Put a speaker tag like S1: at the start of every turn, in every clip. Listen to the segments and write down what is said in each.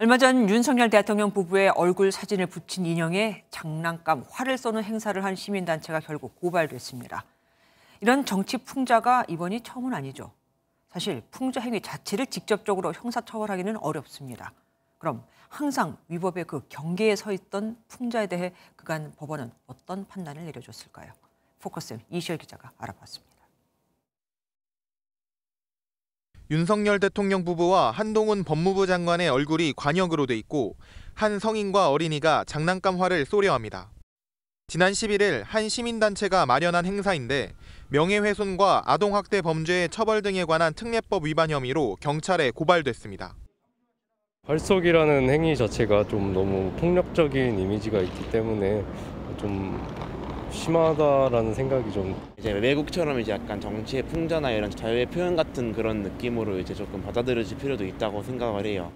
S1: 얼마 전 윤석열 대통령 부부의 얼굴 사진을 붙인 인형에 장난감, 활을 쏘는 행사를 한 시민단체가 결국 고발됐습니다. 이런 정치 풍자가 이번이 처음은 아니죠. 사실 풍자 행위 자체를 직접적으로 형사처벌하기는 어렵습니다. 그럼 항상 위법의 그 경계에 서 있던 풍자에 대해 그간 법원은 어떤 판단을 내려줬을까요? 포커스 이시열 기자가 알아봤습니다.
S2: 윤석열 대통령 부부와 한동훈 법무부 장관의 얼굴이 관역으로 돼 있고 한 성인과 어린이가 장난감 활을 쏘려 합니다. 지난 11일 한 시민단체가 마련한 행사인데 명예훼손과 아동학대 범죄의 처벌 등에 관한 특례법 위반 혐의로 경찰에 고발됐습니다.
S3: 활쏘기라는 행위 자체가 좀 너무 폭력적인 이미지가 있기 때문에 좀 심하다라는 생각이 좀.
S4: 이제 외국처럼 이제 약간 정치의 풍자나 이런 자유의 표현 같은 그런 느낌으로 이제 조금 받아들여질 필요도 있다고 생각을 해요.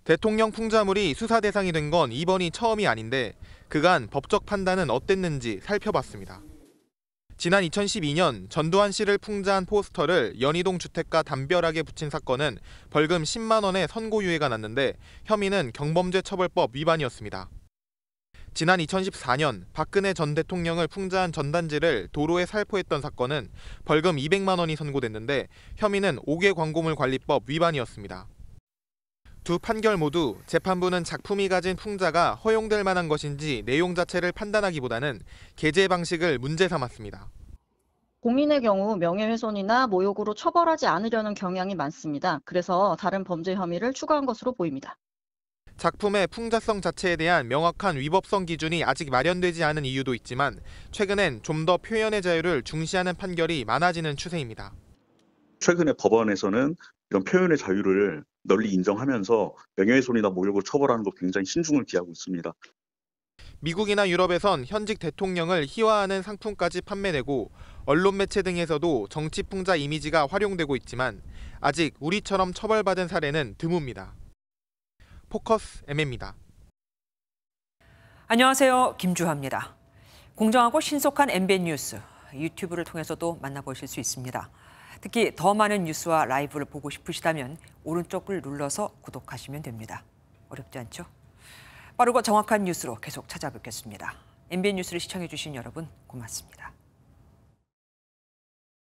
S2: 대통령 풍자물이 수사 대상이 된 건 이번이 처음이 아닌데 그간 법적 판단은 어땠는지 살펴봤습니다. 지난 2012년 전두환 씨를 풍자한 포스터를 연희동 주택가 담벼락에 붙인 사건은 벌금 10만 원의 선고유예가 났는데 혐의는 경범죄 처벌법 위반이었습니다. 지난 2014년 박근혜 전 대통령을 풍자한 전단지를 도로에 살포했던 사건은 벌금 200만 원이 선고됐는데 혐의는 5개 광고물 관리법 위반이었습니다. 두 판결 모두 재판부는 작품이 가진 풍자가 허용될 만한 것인지 내용 자체를 판단하기보다는 게재 방식을 문제 삼았습니다.
S5: 공인의 경우 명예훼손이나 모욕으로 처벌하지 않으려는 경향이 많습니다. 그래서 다른 범죄 혐의를 추가한 것으로 보입니다.
S2: 작품의 풍자성 자체에 대한 명확한 위법성 기준이 아직 마련되지 않은 이유도 있지만 최근엔 좀 더 표현의 자유를 중시하는 판결이 많아지는 추세입니다.
S6: 최근에 법원에서는 이런 표현의 자유를 널리 인정하면서 명예훼손이나 모욕을 처벌하는 거 굉장히 신중을 기하고 있습니다.
S2: 미국이나 유럽에선 현직 대통령을 희화하는 상품까지 판매되고 언론 매체 등에서도 정치 풍자 이미지가 활용되고 있지만 아직 우리처럼 처벌받은 사례는 드뭅니다. 포커스 M입니다.
S1: 안녕하세요. 김주하입니다. 공정하고 신속한 MBN 뉴스, 유튜브를 통해서도 만나보실 수 있습니다. 특히 더 많은 뉴스와 라이브를 보고 싶으시다면 오른쪽을 눌러서 구독하시면 됩니다. 어렵지 않죠? 빠르고 정확한 뉴스로 계속 찾아뵙겠습니다. MBN 뉴스를 시청해주신 여러분 고맙습니다.